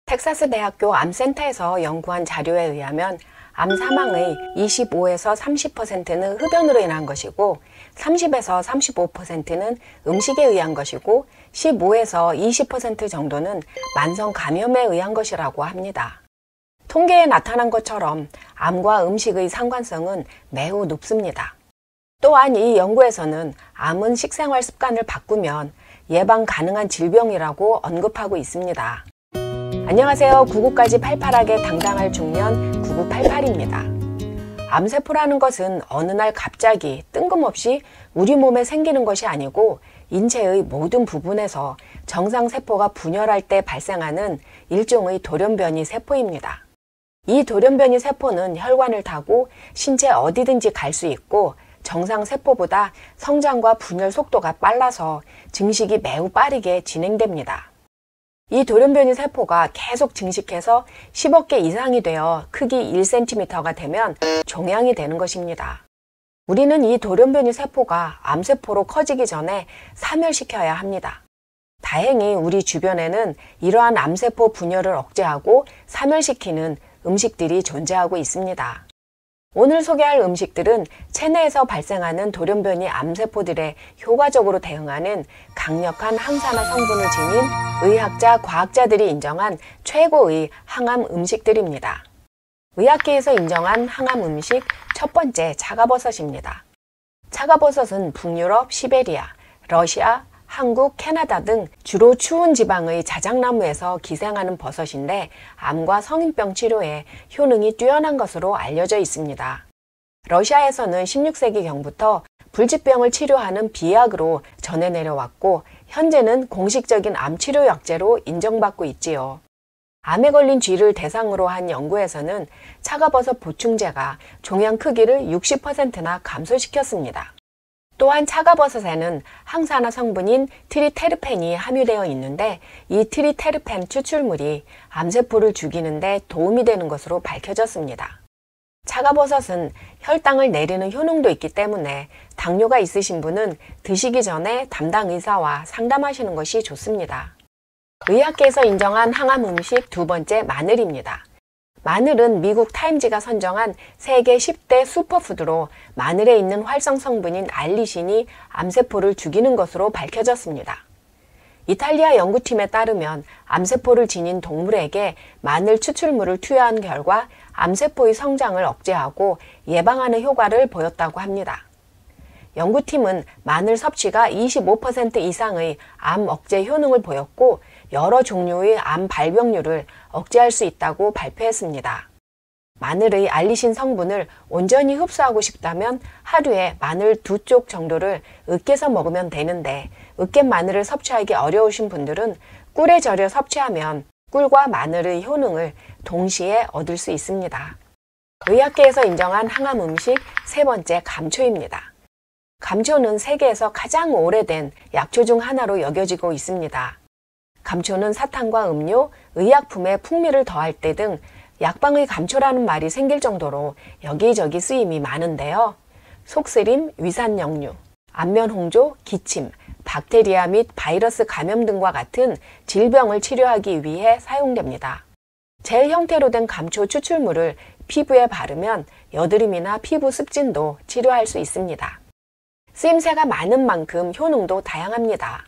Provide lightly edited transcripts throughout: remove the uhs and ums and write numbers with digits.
텍사스 대학교 암센터에서 연구한 자료에 의하면 암 사망의 25에서 30%는 흡연으로 인한 것이고 30에서 35%는 음식에 의한 것이고 15에서 20% 정도는 만성 감염에 의한 것이라고 합니다. 통계에 나타난 것처럼 암과 음식의 상관성은 매우 높습니다. 또한 이 연구에서는 암은 식생활 습관을 바꾸면 예방 가능한 질병이라고 언급하고 있습니다. 안녕하세요. 99까지 팔팔하게 당당할 중년 9988입니다. 암세포라는 것은 어느 날 갑자기 뜬금없이 우리 몸에 생기는 것이 아니고 인체의 모든 부분에서 정상세포가 분열할 때 발생하는 일종의 돌연변이 세포입니다. 이 돌연변이 세포는 혈관을 타고 신체 어디든지 갈 수 있고 정상세포보다 성장과 분열 속도가 빨라서 증식이 매우 빠르게 진행됩니다. 이 돌연변이 세포가 계속 증식해서 10억 개 이상이 되어 크기 1cm가 되면 종양이 되는 것입니다. 우리는 이 돌연변이 세포가 암세포로 커지기 전에 사멸시켜야 합니다. 다행히 우리 주변에는 이러한 암세포 분열을 억제하고 사멸시키는 음식들이 존재하고 있습니다. 오늘 소개할 음식들은 체내에서 발생하는 돌연변이 암세포들에 효과적으로 대응하는 강력한 항산화 성분을 지닌 의학자, 과학자들이 인정한 최고의 항암 음식들입니다. 의학계에서 인정한 항암 음식 첫 번째, 차가버섯입니다. 차가버섯은 북유럽, 시베리아, 러시아, 한국, 캐나다 등 주로 추운 지방의 자작나무에서 기생하는 버섯인데 암과 성인병 치료에 효능이 뛰어난 것으로 알려져 있습니다. 러시아에서는 16세기경부터 불치병을 치료하는 비약으로 전해 내려왔고 현재는 공식적인 암치료 약제로 인정받고 있지요. 암에 걸린 쥐를 대상으로 한 연구에서는 차가버섯 보충제가 종양 크기를 60%나 감소시켰습니다. 또한 차가버섯에는 항산화 성분인 트리테르펜이 함유되어 있는데 이 트리테르펜 추출물이 암세포를 죽이는 데 도움이 되는 것으로 밝혀졌습니다. 차가버섯은 혈당을 내리는 효능도 있기 때문에 당뇨가 있으신 분은 드시기 전에 담당 의사와 상담하시는 것이 좋습니다. 의학계에서 인정한 항암 음식 두 번째, 마늘입니다. 마늘은 미국 타임지가 선정한 세계 10대 슈퍼푸드로 마늘에 있는 활성 성분인 알리신이 암세포를 죽이는 것으로 밝혀졌습니다. 이탈리아 연구팀에 따르면 암세포를 지닌 동물에게 마늘 추출물을 투여한 결과 암세포의 성장을 억제하고 예방하는 효과를 보였다고 합니다. 연구팀은 마늘 섭취가 25% 이상의 암 억제 효능을 보였고 여러 종류의 암 발병률을 억제할 수 있다고 발표했습니다. 마늘의 알리신 성분을 온전히 흡수하고 싶다면 하루에 마늘 2쪽 정도를 으깨서 먹으면 되는데 으깬 마늘을 섭취하기 어려우신 분들은 꿀에 절여 섭취하면 꿀과 마늘의 효능을 동시에 얻을 수 있습니다. 의학계에서 인정한 항암 음식 세 번째, 감초입니다. 감초는 세계에서 가장 오래된 약초 중 하나로 여겨지고 있습니다. 감초는 사탕과 음료, 의약품에 풍미를 더할 때 등 약방의 감초라는 말이 생길 정도로 여기저기 쓰임이 많은데요. 속쓰림, 위산역류, 안면홍조, 기침, 박테리아 및 바이러스 감염 등과 같은 질병을 치료하기 위해 사용됩니다. 젤 형태로 된 감초 추출물을 피부에 바르면 여드름이나 피부 습진도 치료할 수 있습니다. 쓰임새가 많은 만큼 효능도 다양합니다.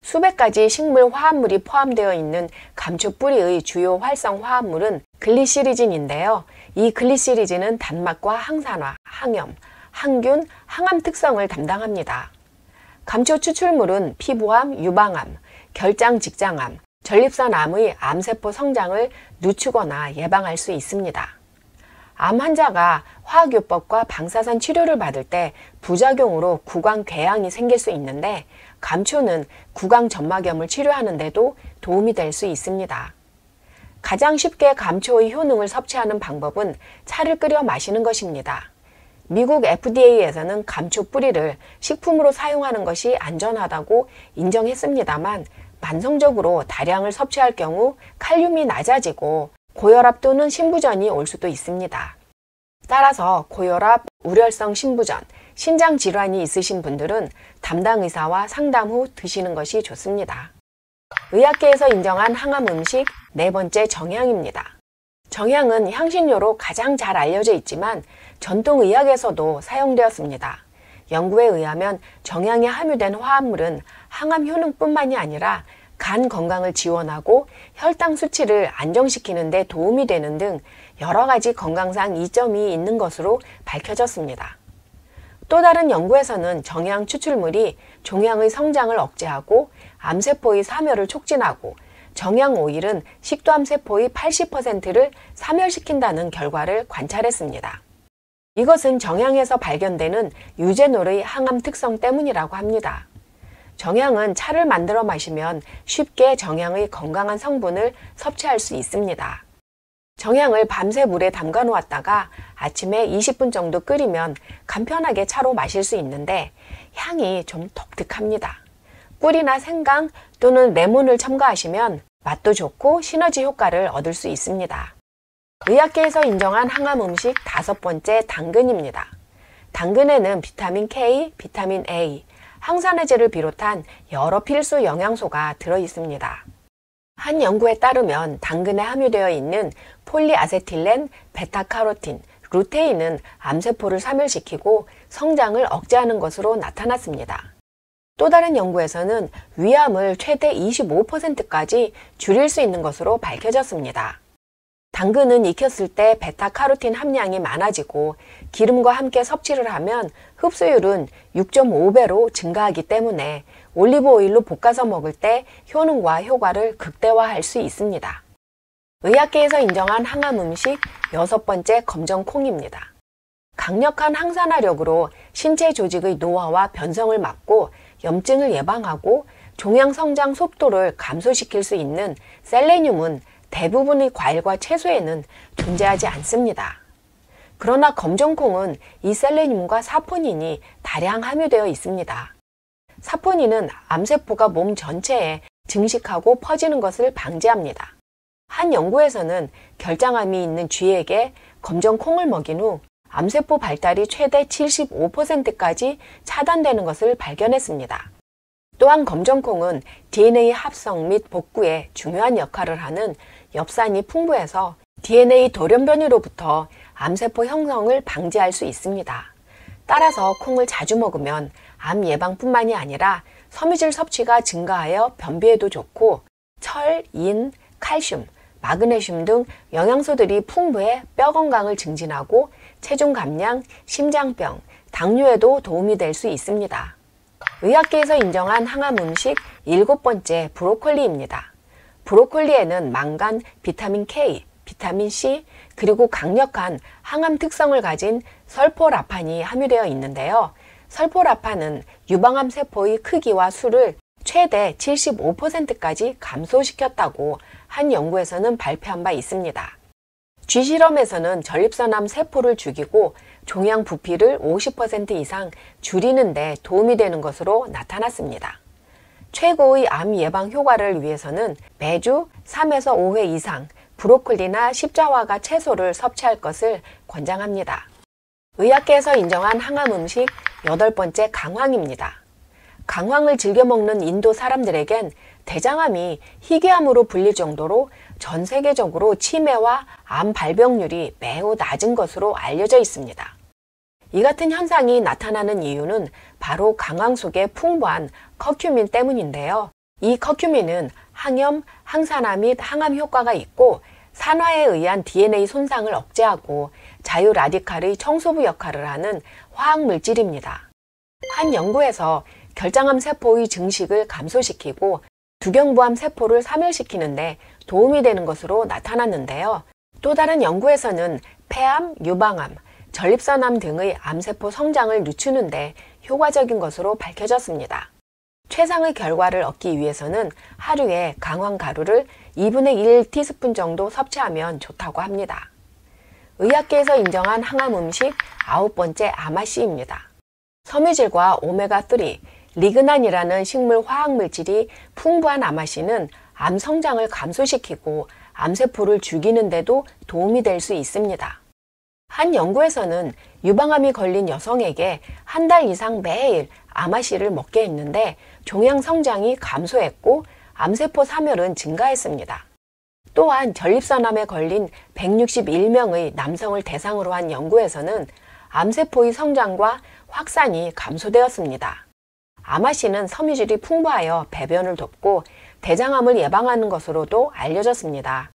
수백 가지 식물 화합물이 포함되어 있는 감초 뿌리의 주요 활성 화합물은 글리시리진인데요. 이 글리시리진은 단맛과 항산화, 항염, 항균, 항암 특성을 담당합니다. 감초 추출물은 피부암, 유방암, 결장 직장암, 전립선암의 암세포 성장을 늦추거나 예방할 수 있습니다. 암 환자가 화학요법과 방사선 치료를 받을 때 부작용으로 구강궤양이 생길 수 있는데 감초는 구강점막염을 치료하는 데도 도움이 될 수 있습니다. 가장 쉽게 감초의 효능을 섭취하는 방법은 차를 끓여 마시는 것입니다. 미국 FDA에서는 감초 뿌리를 식품으로 사용하는 것이 안전하다고 인정했습니다만 만성적으로 다량을 섭취할 경우 칼륨이 낮아지고 고혈압 또는 신부전이 올 수도 있습니다. 따라서 고혈압, 우렬성 신부전, 신장 질환이 있으신 분들은 담당 의사와 상담 후 드시는 것이 좋습니다. 의학계에서 인정한 항암 음식 네 번째 정향입니다. 정향은 향신료로 가장 잘 알려져 있지만 전통의학에서도 사용되었습니다. 연구에 의하면 정향에 함유된 화합물은 항암 효능뿐만이 아니라 간 건강을 지원하고 혈당 수치를 안정시키는 데 도움이 되는 등 여러 가지 건강상 이점이 있는 것으로 밝혀졌습니다. 또 다른 연구에서는 정향 추출물이 종양의 성장을 억제하고 암세포의 사멸을 촉진하고 정향 오일은 식도암 세포의 80%를 사멸시킨다는 결과를 관찰했습니다. 이것은 정향에서 발견되는 유제놀의 항암 특성 때문이라고 합니다. 정향은 차를 만들어 마시면 쉽게 정향의 건강한 성분을 섭취할 수 있습니다. 정향을 밤새 물에 담가 놓았다가 아침에 20분 정도 끓이면 간편하게 차로 마실 수 있는데 향이 좀 독특합니다. 꿀이나 생강 또는 레몬을 첨가하시면 맛도 좋고 시너지 효과를 얻을 수 있습니다. 의학계에서 인정한 항암 음식 5번째 당근입니다. 당근에는 비타민 K, 비타민 A, 항산화제를 비롯한 여러 필수 영양소가 들어 있습니다. 한 연구에 따르면 당근에 함유되어 있는 폴리아세틸렌, 베타카로틴, 루테인은 암세포를 사멸시키고 성장을 억제하는 것으로 나타났습니다. 또 다른 연구에서는 위암을 최대 25%까지 줄일 수 있는 것으로 밝혀졌습니다. 당근은 익혔을 때 베타카로틴 함량이 많아지고 기름과 함께 섭취를 하면 흡수율은 6.5배로 증가하기 때문에 올리브 오일로 볶아서 먹을 때 효능과 효과를 극대화할 수 있습니다. 의학계에서 인정한 항암 음식 6번째 검정콩입니다. 강력한 항산화력으로 신체 조직의 노화와 변성을 막고 염증을 예방하고 종양 성장 속도를 감소시킬 수 있는 셀레늄은 대부분의 과일과 채소에는 존재하지 않습니다. 그러나 검정콩은 이 셀레늄과 사포닌이 다량 함유되어 있습니다. 사포닌은 암세포가 몸 전체에 증식하고 퍼지는 것을 방지합니다. 한 연구에서는 결장암이 있는 쥐에게 검정콩을 먹인 후 암세포 발달이 최대 75%까지 차단되는 것을 발견했습니다. 또한 검정콩은 DNA 합성 및 복구에 중요한 역할을 하는 엽산이 풍부해서 DNA 돌연변이로부터 암세포 형성을 방지할 수 있습니다. 따라서 콩을 자주 먹으면 암 예방뿐만이 아니라 섬유질 섭취가 증가하여 변비에도 좋고 철, 인, 칼슘, 마그네슘 등 영양소들이 풍부해 뼈 건강을 증진하고 체중 감량, 심장병, 당뇨에도 도움이 될 수 있습니다. 의학계에서 인정한 항암 음식 7번째 브로콜리입니다. 브로콜리에는 망간, 비타민 K, 비타민 C, 그리고 강력한 항암 특성을 가진 설포라판이 함유되어 있는데요. 설포라판은 유방암 세포의 크기와 수를 최대 75%까지 감소시켰다고 한 연구에서는 발표한 바 있습니다. 쥐 실험에서는 전립선암 세포를 죽이고 종양 부피를 50% 이상 줄이는 데 도움이 되는 것으로 나타났습니다. 최고의 암 예방 효과를 위해서는 매주 3에서 5회 이상 브로콜리나 십자화과 채소를 섭취할 것을 권장합니다. 의학계에서 인정한 항암 음식 8번째 강황입니다. 강황을 즐겨 먹는 인도 사람들에겐 대장암이 희귀암으로 불릴 정도로 전 세계적으로 치매와 암 발병률이 매우 낮은 것으로 알려져 있습니다. 이 같은 현상이 나타나는 이유는 바로 강황 속에 풍부한 커큐민 때문인데요. 이 커큐민은 항염, 항산화 및 항암 효과가 있고 산화에 의한 DNA 손상을 억제하고 자유 라디칼의 청소부 역할을 하는 화학물질입니다. 한 연구에서 결장암 세포의 증식을 감소시키고 두경부암 세포를 사멸시키는데 도움이 되는 것으로 나타났는데요. 또 다른 연구에서는 폐암, 유방암, 전립선암 등의 암세포 성장을 늦추는데 효과적인 것으로 밝혀졌습니다. 최상의 결과를 얻기 위해서는 하루에 강황 가루를 2분의 1 티스푼 정도 섭취하면 좋다고 합니다. 의학계에서 인정한 항암 음식 9번째 아마씨입니다. 섬유질과 오메가3, 리그난이라는 식물 화학물질이 풍부한 아마씨는 암 성장을 감소시키고 암세포를 죽이는 데도 도움이 될 수 있습니다. 한 연구에서는 유방암이 걸린 여성에게 한 달 이상 매일 아마씨를 먹게 했는데 종양 성장이 감소했고 암세포 사멸은 증가했습니다. 또한 전립선암에 걸린 161명의 남성을 대상으로 한 연구에서는 암세포의 성장과 확산이 감소되었습니다. 아마씨는 섬유질이 풍부하여 배변을 돕고 대장암을 예방하는 것으로도 알려졌습니다.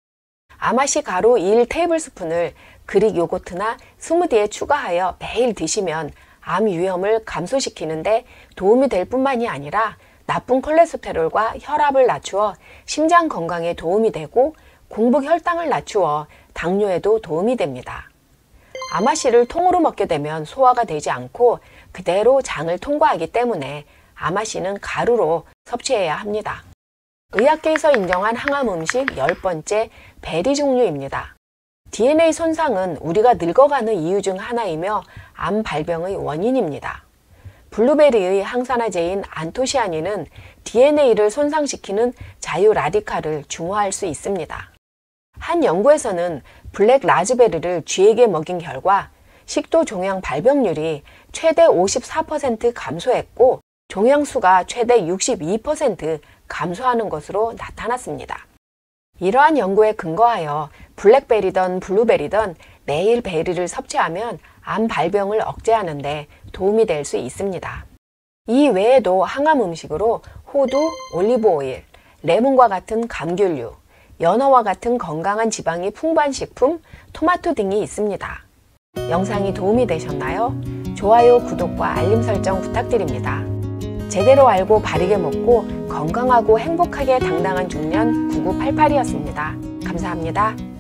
아마씨 가루 1테이블스푼을 그릭 요거트나 스무디에 추가하여 매일 드시면 암 위험을 감소시키는데 도움이 될 뿐만이 아니라 나쁜 콜레스테롤과 혈압을 낮추어 심장 건강에 도움이 되고 공복 혈당을 낮추어 당뇨에도 도움이 됩니다. 아마씨를 통으로 먹게 되면 소화가 되지 않고 그대로 장을 통과하기 때문에 아마씨는 가루로 섭취해야 합니다. 의학계에서 인정한 항암 음식 10번째, 베리 종류입니다. DNA 손상은 우리가 늙어가는 이유 중 하나이며 암 발병의 원인입니다. 블루베리의 항산화제인 안토시아닌은 DNA를 손상시키는 자유 라디칼을 중화할 수 있습니다. 한 연구에서는 블랙 라즈베리를 쥐에게 먹인 결과 식도 종양 발병률이 최대 54% 감소했고 종양수가 최대 62% 감소하는 것으로 나타났습니다. 이러한 연구에 근거하여 블랙베리든 블루베리든 매일 베리를 섭취하면 암 발병을 억제하는 데 도움이 될 수 있습니다. 이 외에도 항암 음식으로 호두, 올리브오일, 레몬과 같은 감귤류, 연어와 같은 건강한 지방이 풍부한 식품, 토마토 등이 있습니다. 영상이 도움이 되셨나요? 좋아요, 구독과 알림 설정 부탁드립니다. 제대로 알고 바르게 먹고 건강하고 행복하게 당당한 중년 9988이었습니다. 감사합니다.